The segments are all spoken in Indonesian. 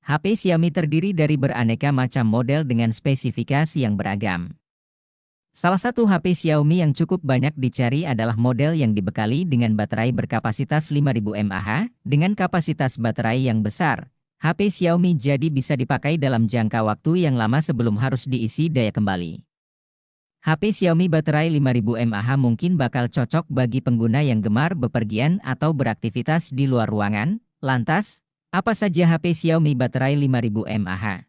HP Xiaomi terdiri dari beraneka macam model dengan spesifikasi yang beragam. Salah satu HP Xiaomi yang cukup banyak dicari adalah model yang dibekali dengan baterai berkapasitas 5000 mAh, dengan kapasitas baterai yang besar. HP Xiaomi jadi bisa dipakai dalam jangka waktu yang lama sebelum harus diisi daya kembali. HP Xiaomi baterai 5000 mAh mungkin bakal cocok bagi pengguna yang gemar bepergian atau beraktivitas di luar ruangan. Lantas, apa saja HP Xiaomi baterai 5000 mAh?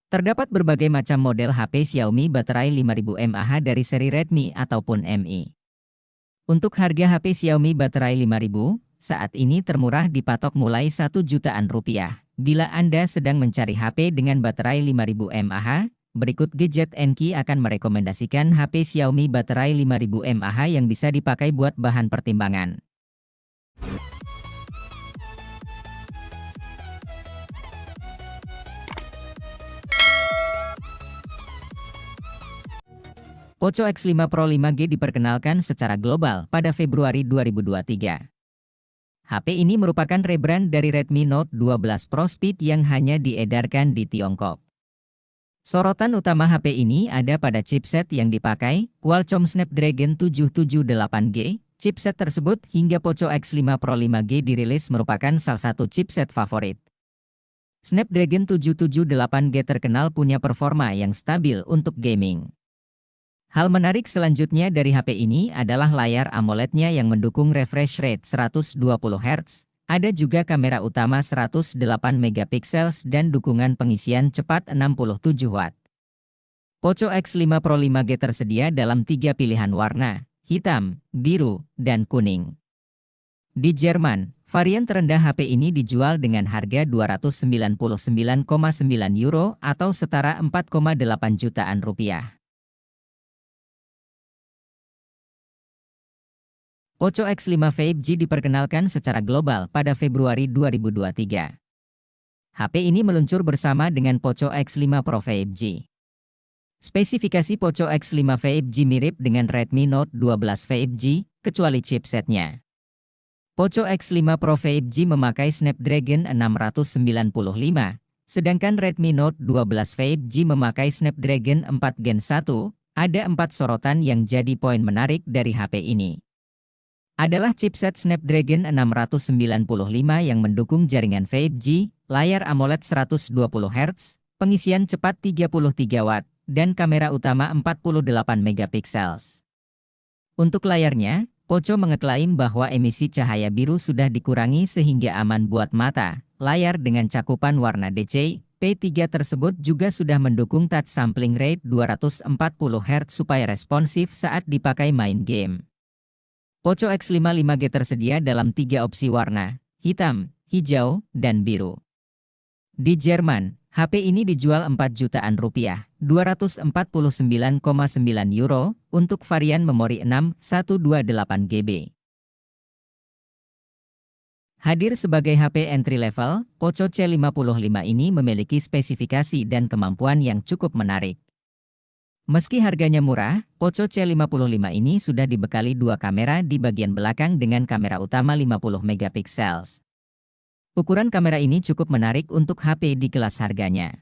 Terdapat berbagai macam model HP Xiaomi baterai 5000 mAh dari seri Redmi ataupun Mi. Untuk harga HP Xiaomi baterai 5000, saat ini termurah dipatok mulai 1 jutaan rupiah. Bila Anda sedang mencari HP dengan baterai 5000 mAh, berikut Gadget NQ akan merekomendasikan HP Xiaomi baterai 5000 mAh yang bisa dipakai buat bahan pertimbangan. Poco X5 Pro 5G diperkenalkan secara global pada Februari 2023. HP ini merupakan rebrand dari Redmi Note 12 Pro Speed yang hanya diedarkan di Tiongkok. Sorotan utama HP ini ada pada chipset yang dipakai, Qualcomm Snapdragon 778G. Chipset tersebut hingga Poco X5 Pro 5G dirilis merupakan salah satu chipset favorit. Snapdragon 778G terkenal punya performa yang stabil untuk gaming. Hal menarik selanjutnya dari HP ini adalah layar AMOLED-nya yang mendukung refresh rate 120 Hz. Ada juga kamera utama 108 MP dan dukungan pengisian cepat 67 Watt. Poco X5 Pro 5G tersedia dalam 3 pilihan warna, hitam, biru, dan kuning. Di Jerman, varian terendah HP ini dijual dengan harga €299,9 atau setara 4,8 jutaan rupiah. Poco X5 5G diperkenalkan secara global pada Februari 2023. HP ini meluncur bersama dengan Poco X5 Pro 5G. Spesifikasi Poco X5 5G mirip dengan Redmi Note 12 5G, kecuali chipsetnya. Poco X5 Pro 5G memakai Snapdragon 695, sedangkan Redmi Note 12 5G memakai Snapdragon 4 Gen 1. Ada 4 sorotan yang jadi poin menarik dari HP ini. Adalah chipset Snapdragon 695 yang mendukung jaringan 5G, layar AMOLED 120 Hz, pengisian cepat 33 Watt, dan kamera utama 48 MP. Untuk layarnya, Poco mengeklaim bahwa emisi cahaya biru sudah dikurangi sehingga aman buat mata. Layar dengan cakupan warna DCI-P3 tersebut juga sudah mendukung touch sampling rate 240 Hz supaya responsif saat dipakai main game. Poco X5 5G tersedia dalam 3 opsi warna, hitam, hijau, dan biru. Di Jerman, HP ini dijual 4 jutaan rupiah, €249,9 untuk varian memori 6/128 GB. Hadir sebagai HP entry level, Poco C55 ini memiliki spesifikasi dan kemampuan yang cukup menarik. Meski harganya murah, Poco C55 ini sudah dibekali 2 kamera di bagian belakang dengan kamera utama 50 MP. Ukuran kamera ini cukup menarik untuk HP di kelas harganya.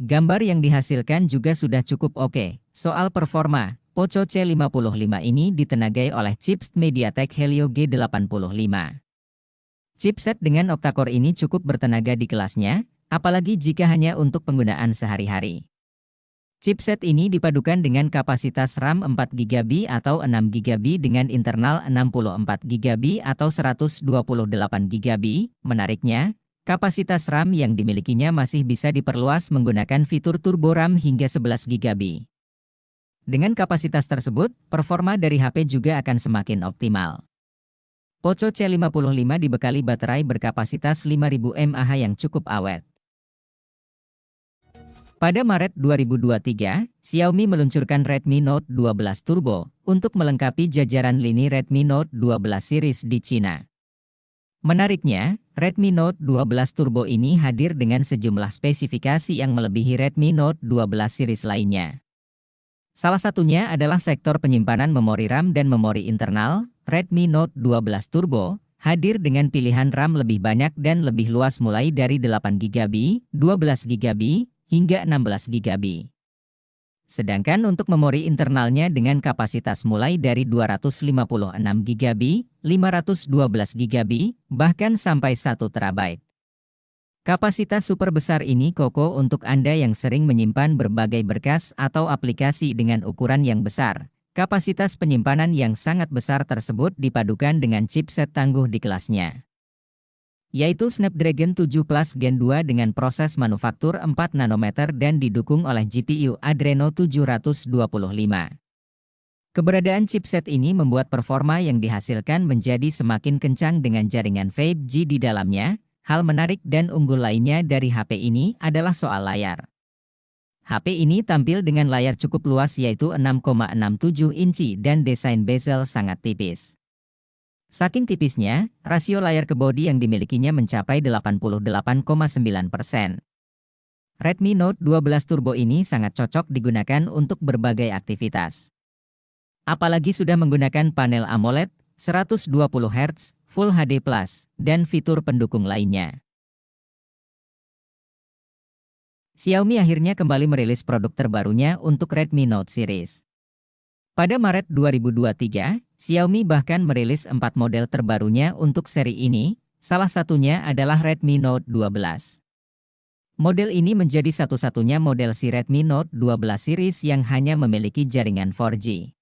Gambar yang dihasilkan juga sudah cukup oke. Soal performa, Poco C55 ini ditenagai oleh chips MediaTek Helio G85. Chipset dengan octa-core ini cukup bertenaga di kelasnya, apalagi jika hanya untuk penggunaan sehari-hari. Chipset ini dipadukan dengan kapasitas RAM 4GB atau 6GB dengan internal 64GB atau 128GB. Menariknya, kapasitas RAM yang dimilikinya masih bisa diperluas menggunakan fitur Turbo RAM hingga 11GB. Dengan kapasitas tersebut, performa dari HP juga akan semakin optimal. Poco C55 dibekali baterai berkapasitas 5000 mAh yang cukup awet. Pada Maret 2023, Xiaomi meluncurkan Redmi Note 12 Turbo untuk melengkapi jajaran lini Redmi Note 12 series di Cina. Menariknya, Redmi Note 12 Turbo ini hadir dengan sejumlah spesifikasi yang melebihi Redmi Note 12 series lainnya. Salah satunya adalah sektor penyimpanan memori RAM dan memori internal. Redmi Note 12 Turbo hadir dengan pilihan RAM lebih banyak dan lebih luas mulai dari 8GB, 12GB, hingga 16GB. Sedangkan untuk memori internalnya dengan kapasitas mulai dari 256GB, 512GB, bahkan sampai 1 TB. Kapasitas super besar ini koko untuk Anda yang sering menyimpan berbagai berkas atau aplikasi dengan ukuran yang besar. Kapasitas penyimpanan yang sangat besar tersebut dipadukan dengan chipset tangguh di kelasnya, yaitu Snapdragon 7 Plus Gen 2 dengan proses manufaktur 4 nanometer dan didukung oleh GPU Adreno 725. Keberadaan chipset ini membuat performa yang dihasilkan menjadi semakin kencang dengan jaringan 5G di dalamnya. Hal menarik dan unggul lainnya dari HP ini adalah soal layar. HP ini tampil dengan layar cukup luas yaitu 6,67 inci dan desain bezel sangat tipis. Saking tipisnya, rasio layar ke bodi yang dimilikinya mencapai 88,9%. Redmi Note 12 Turbo ini sangat cocok digunakan untuk berbagai aktivitas. Apalagi sudah menggunakan panel AMOLED, 120 Hz, Full HD+, dan fitur pendukung lainnya. Xiaomi akhirnya kembali merilis produk terbarunya untuk Redmi Note series. Pada Maret 2023, Xiaomi bahkan merilis 4 model terbarunya untuk seri ini, salah satunya adalah Redmi Note 12. Model ini menjadi satu-satunya model si Redmi Note 12 series yang hanya memiliki jaringan 4G.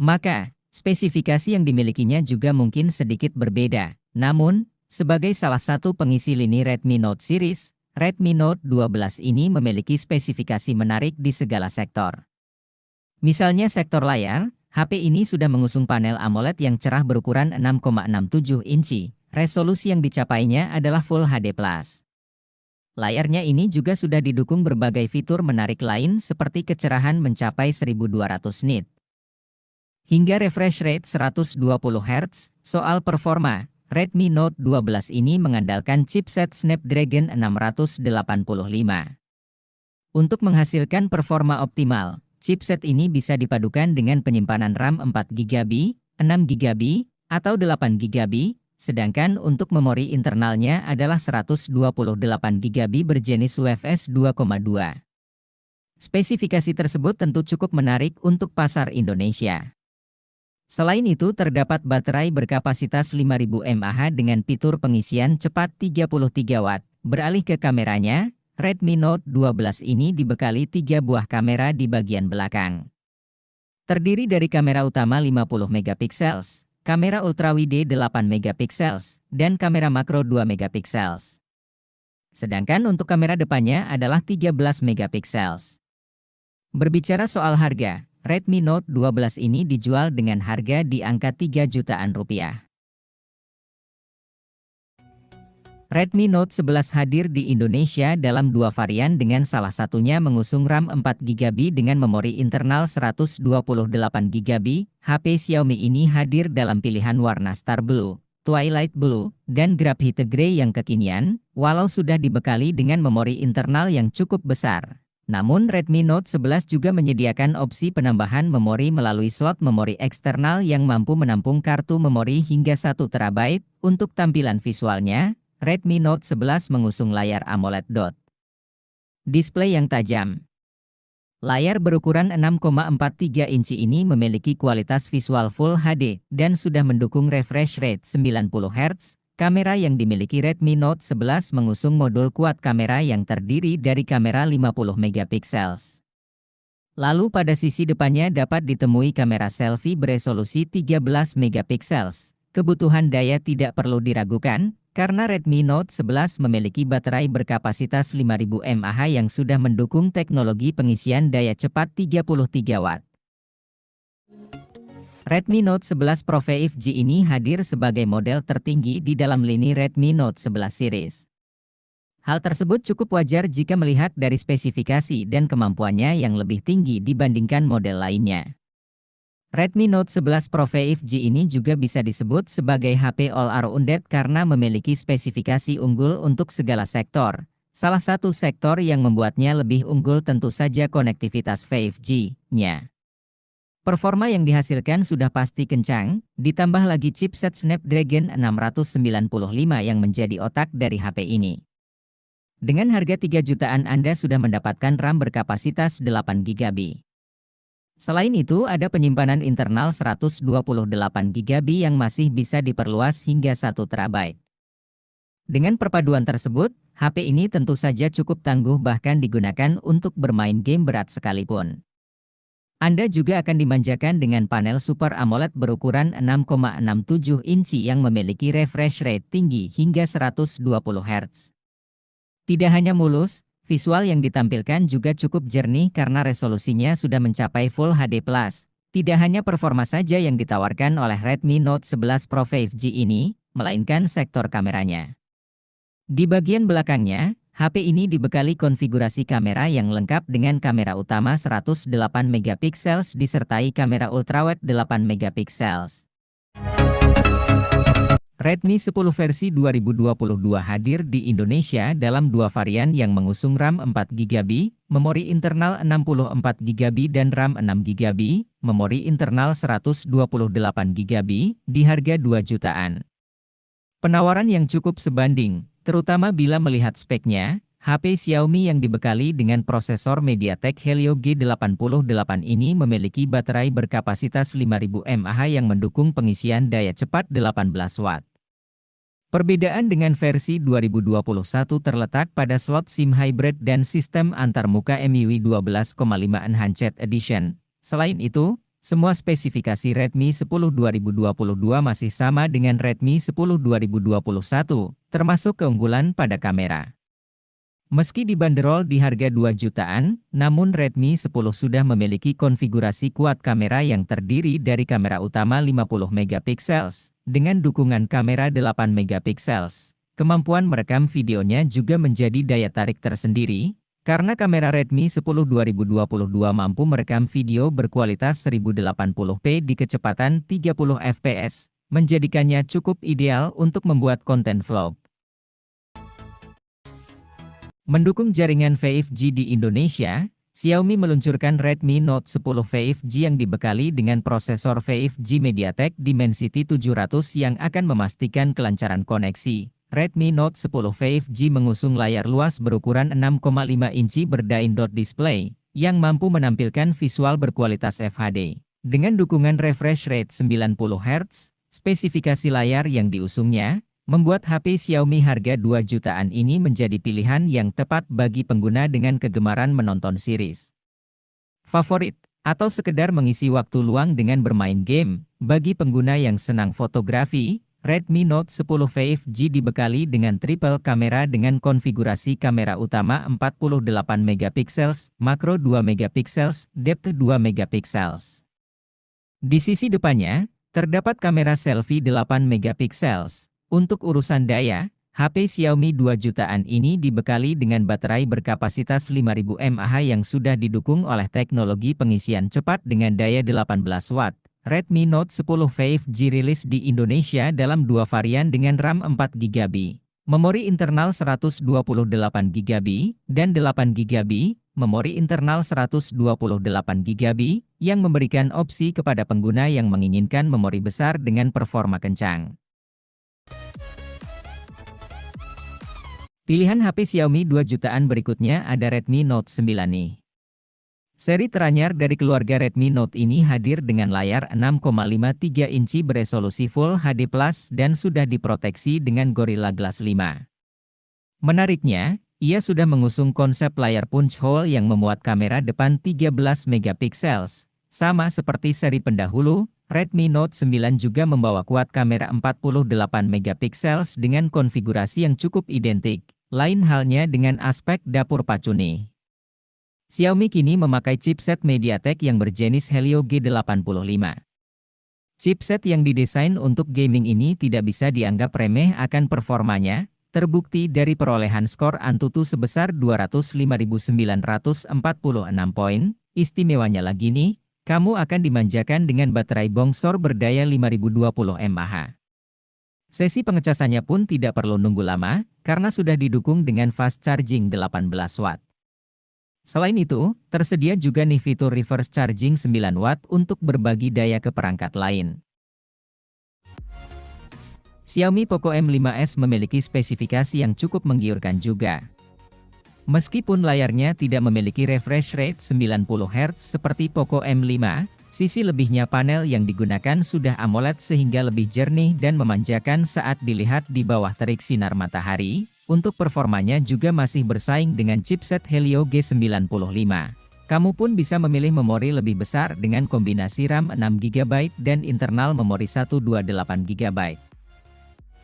Maka, spesifikasi yang dimilikinya juga mungkin sedikit berbeda. Namun, sebagai salah satu pengisi lini Redmi Note series, Redmi Note 12 ini memiliki spesifikasi menarik di segala sektor. Misalnya sektor layar, HP ini sudah mengusung panel AMOLED yang cerah berukuran 6,67 inci, resolusi yang dicapainya adalah Full HD+. Layarnya ini juga sudah didukung berbagai fitur menarik lain seperti kecerahan mencapai 1200 nit. Hingga refresh rate 120 Hz, soal performa, Redmi Note 12 ini mengandalkan chipset Snapdragon 685. Untuk menghasilkan performa optimal, chipset ini bisa dipadukan dengan penyimpanan RAM 4GB, 6GB, atau 8GB, sedangkan untuk memori internalnya adalah 128GB berjenis UFS 2,2. Spesifikasi tersebut tentu cukup menarik untuk pasar Indonesia. Selain itu terdapat baterai berkapasitas 5000 mAh dengan fitur pengisian cepat 33 Watt. Beralih ke kameranya, Redmi Note 12 ini dibekali 3 buah kamera di bagian belakang. Terdiri dari kamera utama 50 megapiksel, kamera ultrawide 8 megapiksel, dan kamera makro 2 megapiksel. Sedangkan untuk kamera depannya adalah 13 megapiksel. Berbicara soal harga, Redmi Note 12 ini dijual dengan harga di angka 3 jutaan rupiah. Redmi Note 11 hadir di Indonesia dalam 2 varian dengan salah satunya mengusung RAM 4GB dengan memori internal 128GB. HP Xiaomi ini hadir dalam pilihan warna Star Blue, Twilight Blue, dan Graphite Grey yang kekinian, walau sudah dibekali dengan memori internal yang cukup besar. Namun Redmi Note 11 juga menyediakan opsi penambahan memori melalui slot memori eksternal yang mampu menampung kartu memori hingga 1 TB. Untuk tampilan visualnya, Redmi Note 11 mengusung layar AMOLED display yang tajam. Layar berukuran 6,43 inci ini memiliki kualitas visual Full HD dan sudah mendukung refresh rate 90 Hz. Kamera yang dimiliki Redmi Note 11 mengusung modul kuat kamera yang terdiri dari kamera 50 megapiksel. Lalu pada sisi depannya dapat ditemui kamera selfie beresolusi 13 megapiksel. Kebutuhan daya tidak perlu diragukan, karena Redmi Note 11 memiliki baterai berkapasitas 5000 mAh yang sudah mendukung teknologi pengisian daya cepat 33 Watt. Redmi Note 11 Pro 5G ini hadir sebagai model tertinggi di dalam lini Redmi Note 11 series. Hal tersebut cukup wajar jika melihat dari spesifikasi dan kemampuannya yang lebih tinggi dibandingkan model lainnya. Redmi Note 11 Pro 5G ini juga bisa disebut sebagai HP all-around karena memiliki spesifikasi unggul untuk segala sektor. Salah satu sektor yang membuatnya lebih unggul tentu saja konektivitas 5G-nya. Performa yang dihasilkan sudah pasti kencang, ditambah lagi chipset Snapdragon 695 yang menjadi otak dari HP ini. Dengan harga 3 jutaan Anda sudah mendapatkan RAM berkapasitas 8 GB. Selain itu, ada penyimpanan internal 128 GB yang masih bisa diperluas hingga 1 TB. Dengan perpaduan tersebut, HP ini tentu saja cukup tangguh bahkan digunakan untuk bermain game berat sekalipun. Anda juga akan dimanjakan dengan panel Super AMOLED berukuran 6,67 inci yang memiliki refresh rate tinggi hingga 120 Hz. Tidak hanya mulus, visual yang ditampilkan juga cukup jernih karena resolusinya sudah mencapai Full HD+. Tidak hanya performa saja yang ditawarkan oleh Redmi Note 11 Pro 5G ini, melainkan sektor kameranya. Di bagian belakangnya, HP ini dibekali konfigurasi kamera yang lengkap dengan kamera utama 108 megapiksel disertai kamera ultrawide 8 megapiksel. Redmi 10 versi 2022 hadir di Indonesia dalam dua varian yang mengusung RAM 4 GB, memori internal 64 GB dan RAM 6 GB, memori internal 128 GB, di harga 2 jutaan. Penawaran yang cukup sebanding, terutama bila melihat speknya. HP Xiaomi yang dibekali dengan prosesor MediaTek Helio G88 ini memiliki baterai berkapasitas 5000 mAh yang mendukung pengisian daya cepat 18 Watt. Perbedaan dengan versi 2021 terletak pada slot SIM hybrid dan sistem antarmuka MIUI 12,5 Enhanced Edition. Selain itu, semua spesifikasi Redmi 10 2022 masih sama dengan Redmi 10 2021, termasuk keunggulan pada kamera. Meski dibanderol di harga 2 jutaan, namun Redmi 10 sudah memiliki konfigurasi kuat kamera yang terdiri dari kamera utama 50 megapiksel, dengan dukungan kamera 8 megapiksel. Kemampuan merekam videonya juga menjadi daya tarik tersendiri, karena kamera Redmi 10 2022 mampu merekam video berkualitas 1080p di kecepatan 30 fps, menjadikannya cukup ideal untuk membuat konten vlog. Mendukung jaringan 5G di Indonesia, Xiaomi meluncurkan Redmi Note 10 5G yang dibekali dengan prosesor 5G MediaTek Dimensity 700 yang akan memastikan kelancaran koneksi. Redmi Note 10 5G mengusung layar luas berukuran 6,5 inci berdaindot display, yang mampu menampilkan visual berkualitas FHD. Dengan dukungan refresh rate 90 Hz, spesifikasi layar yang diusungnya membuat HP Xiaomi harga 2 jutaan ini menjadi pilihan yang tepat bagi pengguna dengan kegemaran menonton series favorit, atau sekedar mengisi waktu luang dengan bermain game. Bagi pengguna yang senang fotografi, Redmi Note 10 5G dibekali dengan triple kamera dengan konfigurasi kamera utama 48 megapiksel, makro 2 megapiksel, depth 2 megapiksel. Di sisi depannya, terdapat kamera selfie 8 megapiksel. Untuk urusan daya, HP Xiaomi 2 jutaan ini dibekali dengan baterai berkapasitas 5000 mAh yang sudah didukung oleh teknologi pengisian cepat dengan daya 18 Watt. Redmi Note 10 5G rilis di Indonesia dalam dua varian dengan RAM 4 GB, memori internal 128 GB, dan 8 GB, memori internal 128 GB, yang memberikan opsi kepada pengguna yang menginginkan memori besar dengan performa kencang. Pilihan HP Xiaomi 2 jutaan berikutnya ada Redmi Note 9 nih. Seri teranyar dari keluarga Redmi Note ini hadir dengan layar 6,53 inci beresolusi Full HD+, dan sudah diproteksi dengan Gorilla Glass 5. Menariknya, ia sudah mengusung konsep layar punch hole yang memuat kamera depan 13 megapiksel. Sama seperti seri pendahulu, Redmi Note 9 juga membawa kuat kamera 48 megapiksel dengan konfigurasi yang cukup identik. Lain halnya dengan aspek dapur pacu nih. Xiaomi kini memakai chipset MediaTek yang berjenis Helio G85. Chipset yang didesain untuk gaming ini tidak bisa dianggap remeh akan performanya, terbukti dari perolehan skor Antutu sebesar 205.946 poin. Istimewanya lagi nih, kamu akan dimanjakan dengan baterai bongsor berdaya 5020 mAh. Sesi pengecasannya pun tidak perlu nunggu lama, karena sudah didukung dengan fast charging 18 Watt. Selain itu, tersedia juga nih fitur reverse charging 9 watt untuk berbagi daya ke perangkat lain. Xiaomi Poco M5s memiliki spesifikasi yang cukup menggiurkan juga. Meskipun layarnya tidak memiliki refresh rate 90 Hz seperti Poco M5, sisi lebihnya panel yang digunakan sudah AMOLED sehingga lebih jernih dan memanjakan saat dilihat di bawah terik sinar matahari. Untuk performanya juga masih bersaing dengan chipset Helio G95. Kamu pun bisa memilih memori lebih besar dengan kombinasi RAM 6GB dan internal memori 128GB.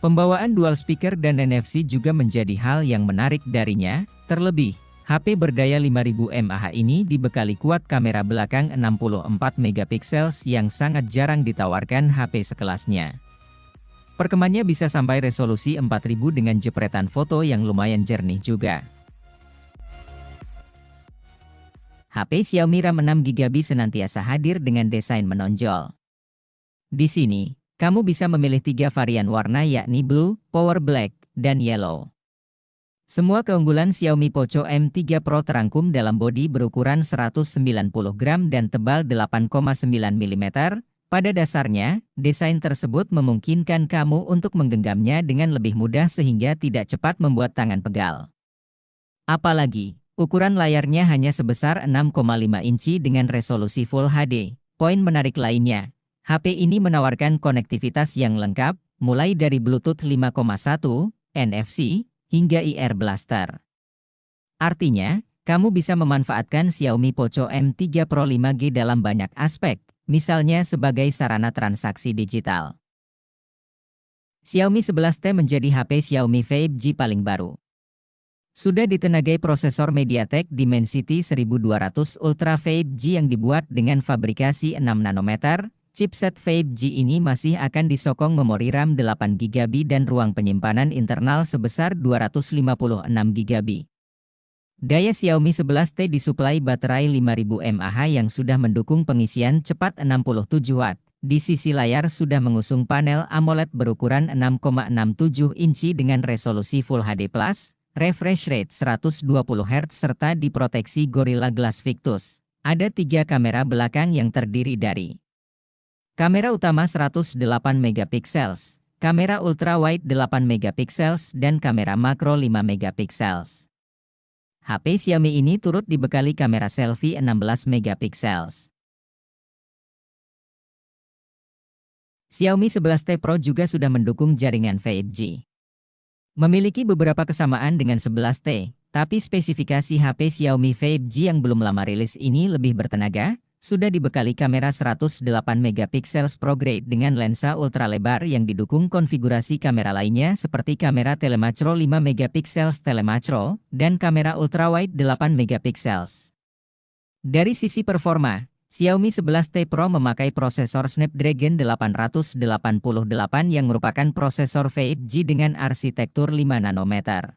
Pembawaan dual speaker dan NFC juga menjadi hal yang menarik darinya, terlebih, HP berdaya 5000 mAh ini dibekali kuat kamera belakang 64MP yang sangat jarang ditawarkan HP sekelasnya. Perkembangannya bisa sampai resolusi 4000 dengan jepretan foto yang lumayan jernih juga. HP Xiaomi RAM 6GB senantiasa hadir dengan desain menonjol. Di sini, kamu bisa memilih 3 varian warna yakni Blue, Power Black, dan Yellow. Semua keunggulan Xiaomi Poco M3 Pro terangkum dalam bodi berukuran 190 gram dan tebal 8,9 mm. Pada dasarnya, desain tersebut memungkinkan kamu untuk menggenggamnya dengan lebih mudah sehingga tidak cepat membuat tangan pegal. Apalagi, ukuran layarnya hanya sebesar 6,5 inci dengan resolusi Full HD. Poin menarik lainnya, HP ini menawarkan konektivitas yang lengkap, mulai dari Bluetooth 5.1, NFC, hingga IR Blaster. Artinya, kamu bisa memanfaatkan Xiaomi Poco M3 Pro 5G dalam banyak aspek, misalnya sebagai sarana transaksi digital. Xiaomi 11T menjadi HP Xiaomi 5G paling baru. Sudah ditenagai prosesor MediaTek Dimensity 1200 Ultra 5G yang dibuat dengan fabrikasi 6 nanometer, chipset 5G ini masih akan disokong memori RAM 8GB dan ruang penyimpanan internal sebesar 256GB. Daya Xiaomi 11T disuplai baterai 5000 mAh yang sudah mendukung pengisian cepat 67 Watt. Di sisi layar sudah mengusung panel AMOLED berukuran 6,67 inci dengan resolusi Full HD+, refresh rate 120 Hz serta diproteksi Gorilla Glass Victus. Ada 3 kamera belakang yang terdiri dari kamera utama 108MP, kamera ultrawide 8MP, dan kamera makro 5MP. HP Xiaomi ini turut dibekali kamera selfie 16MP. Xiaomi 11T Pro juga sudah mendukung jaringan 5G. Memiliki beberapa kesamaan dengan 11T, tapi spesifikasi HP Xiaomi 5G yang belum lama rilis ini lebih bertenaga, sudah dibekali kamera 108MP Pro Grade dengan lensa ultra lebar yang didukung konfigurasi kamera lainnya seperti kamera telemacro 5MP telemacro dan kamera ultrawide 8MP. Dari sisi performa, Xiaomi 11T Pro memakai prosesor Snapdragon 888 yang merupakan prosesor 5G dengan arsitektur 5 nanometer.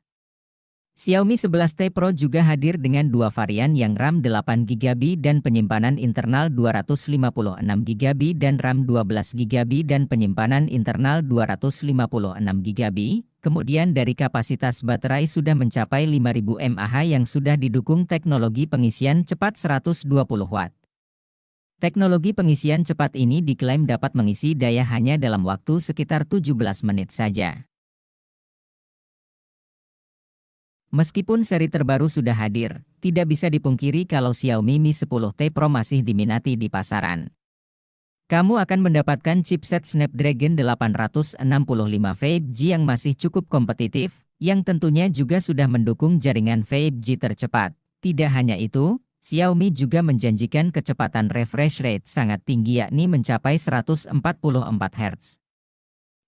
Xiaomi 11T Pro juga hadir dengan 2 varian yang RAM 8GB dan penyimpanan internal 256GB dan RAM 12GB dan penyimpanan internal 256GB. Kemudian dari kapasitas baterai sudah mencapai 5000 mAh yang sudah didukung teknologi pengisian cepat 120 Watt. Teknologi pengisian cepat ini diklaim dapat mengisi daya hanya dalam waktu sekitar 17 menit saja. Meskipun seri terbaru sudah hadir, tidak bisa dipungkiri kalau Xiaomi Mi 10T Pro masih diminati di pasaran. Kamu akan mendapatkan chipset Snapdragon 865 5G yang masih cukup kompetitif, yang tentunya juga sudah mendukung jaringan 5G tercepat. Tidak hanya itu, Xiaomi juga menjanjikan kecepatan refresh rate sangat tinggi yakni mencapai 144 Hz.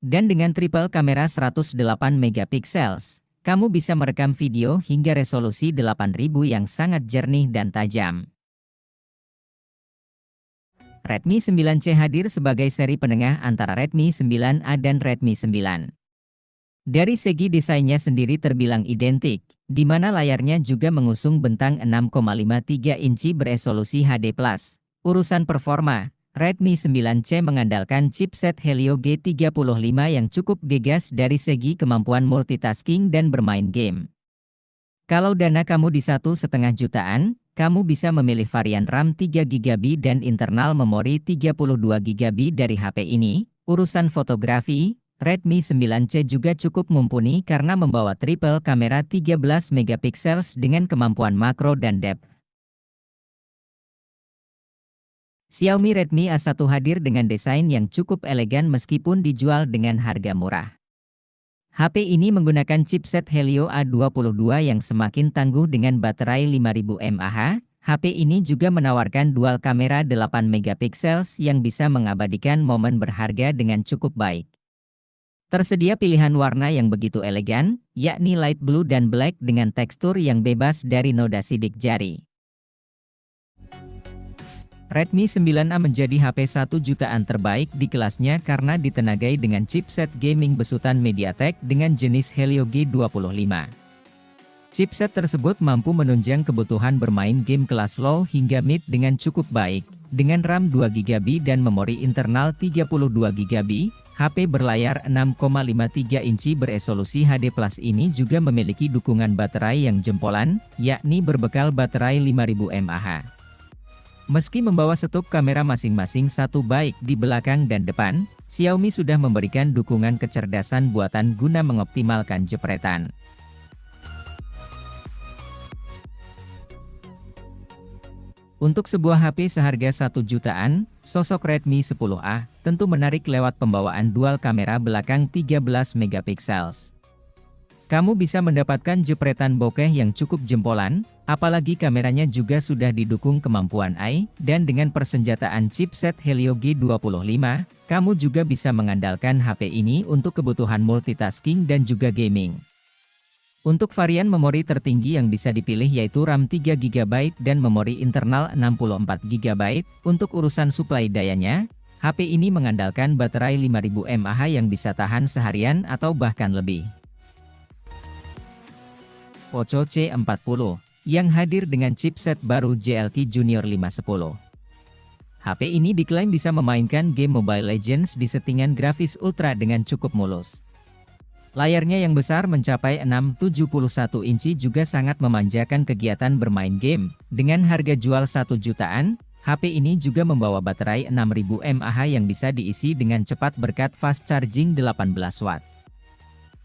Dan dengan triple kamera 108MP, kamu bisa merekam video hingga resolusi 8000 yang sangat jernih dan tajam. Redmi 9C hadir sebagai seri penengah antara Redmi 9A dan Redmi 9. Dari segi desainnya sendiri terbilang identik, di mana layarnya juga mengusung bentang 6,53 inci beresolusi HD+. Urusan performa, Redmi 9C mengandalkan chipset Helio G35 yang cukup gegas dari segi kemampuan multitasking dan bermain game. Kalau dana kamu di 1,5 jutaan, kamu bisa memilih varian RAM 3GB dan internal memori 32GB dari HP ini. Urusan fotografi, Redmi 9C juga cukup mumpuni karena membawa triple kamera 13 megapiksel dengan kemampuan makro dan depth. Xiaomi Redmi A1 hadir dengan desain yang cukup elegan meskipun dijual dengan harga murah. HP ini menggunakan chipset Helio A22 yang semakin tangguh dengan baterai 5000 mAh. HP ini juga menawarkan dual kamera 8 megapiksel yang bisa mengabadikan momen berharga dengan cukup baik. Tersedia pilihan warna yang begitu elegan, yakni light blue dan black dengan tekstur yang bebas dari noda sidik jari. Redmi 9A menjadi HP 1 jutaan terbaik di kelasnya karena ditenagai dengan chipset gaming besutan MediaTek dengan jenis Helio G25. Chipset tersebut mampu menunjang kebutuhan bermain game kelas low hingga mid dengan cukup baik. Dengan RAM 2GB dan memori internal 32GB, HP berlayar 6,53 inci beresolusi HD Plus ini juga memiliki dukungan baterai yang jempolan, yakni berbekal baterai 5000 mAh. Meski membawa setup kamera masing-masing satu baik di belakang dan depan, Xiaomi sudah memberikan dukungan kecerdasan buatan guna mengoptimalkan jepretan. Untuk sebuah HP seharga 1 jutaan, sosok Redmi 10A tentu menarik lewat pembawaan dual kamera belakang 13 megapiksel. Kamu bisa mendapatkan jepretan bokeh yang cukup jempolan, apalagi kameranya juga sudah didukung kemampuan AI, dan dengan persenjataan chipset Helio G25, kamu juga bisa mengandalkan HP ini untuk kebutuhan multitasking dan juga gaming. Untuk varian memori tertinggi yang bisa dipilih yaitu RAM 3GB dan memori internal 64GB. Untuk urusan suplai dayanya, HP ini mengandalkan baterai 5000 mAh yang bisa tahan seharian atau bahkan lebih. Poco C40, yang hadir dengan chipset baru JLK Junior 510. HP ini diklaim bisa memainkan game Mobile Legends di settingan grafis ultra dengan cukup mulus. Layarnya yang besar mencapai 6,71 inci juga sangat memanjakan kegiatan bermain game. Dengan harga jual 1 jutaan, HP ini juga membawa baterai 6000 mAh yang bisa diisi dengan cepat berkat fast charging 18 watt.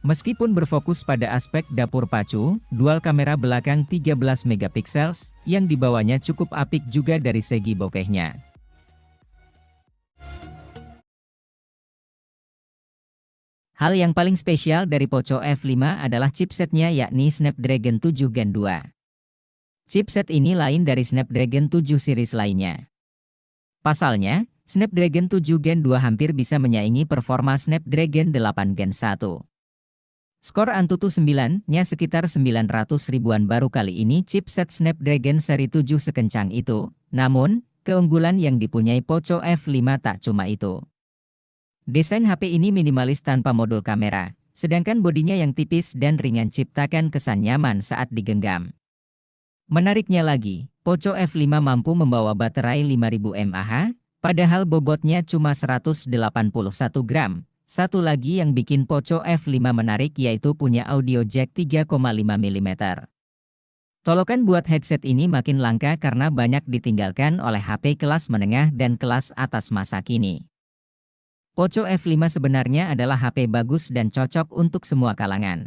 Meskipun berfokus pada aspek dapur pacu, dual kamera belakang 13 megapiksel yang dibawanya cukup apik juga dari segi bokehnya. Hal yang paling spesial dari Poco F5 adalah chipsetnya yakni Snapdragon 7 Gen 2. Chipset ini lain dari Snapdragon 7 series lainnya. Pasalnya, Snapdragon 7 Gen 2 hampir bisa menyaingi performa Snapdragon 8 Gen 1. Skor Antutu 9-nya sekitar 900 ribuan baru kali ini chipset Snapdragon seri 7 sekencang itu. Namun, keunggulan yang dipunyai Poco F5 tak cuma itu. Desain HP ini minimalis tanpa modul kamera, sedangkan bodinya yang tipis dan ringan ciptakan kesan nyaman saat digenggam. Menariknya lagi, Poco F5 mampu membawa baterai 5000 mAh, padahal bobotnya cuma 181 gram. Satu lagi yang bikin Poco F5 menarik yaitu punya audio jack 3,5 mm. Tolokan buat headset ini makin langka karena banyak ditinggalkan oleh HP kelas menengah dan kelas atas masa kini. Poco F5 sebenarnya adalah HP bagus dan cocok untuk semua kalangan.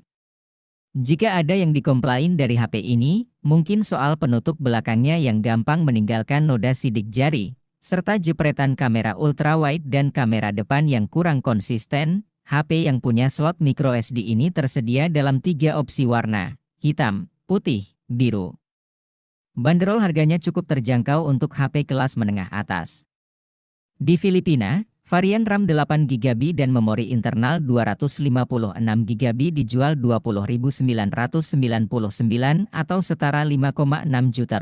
Jika ada yang dikomplain dari HP ini, mungkin soal penutup belakangnya yang gampang meninggalkan noda sidik jari, serta jepretan kamera ultrawide dan kamera depan yang kurang konsisten. HP yang punya slot microSD ini tersedia dalam 3 opsi warna, hitam, putih, biru. Bandrol harganya cukup terjangkau untuk HP kelas menengah atas. Di Filipina, varian RAM 8GB dan memori internal 256GB dijual Rp20.999 atau setara Rp5,6 juta.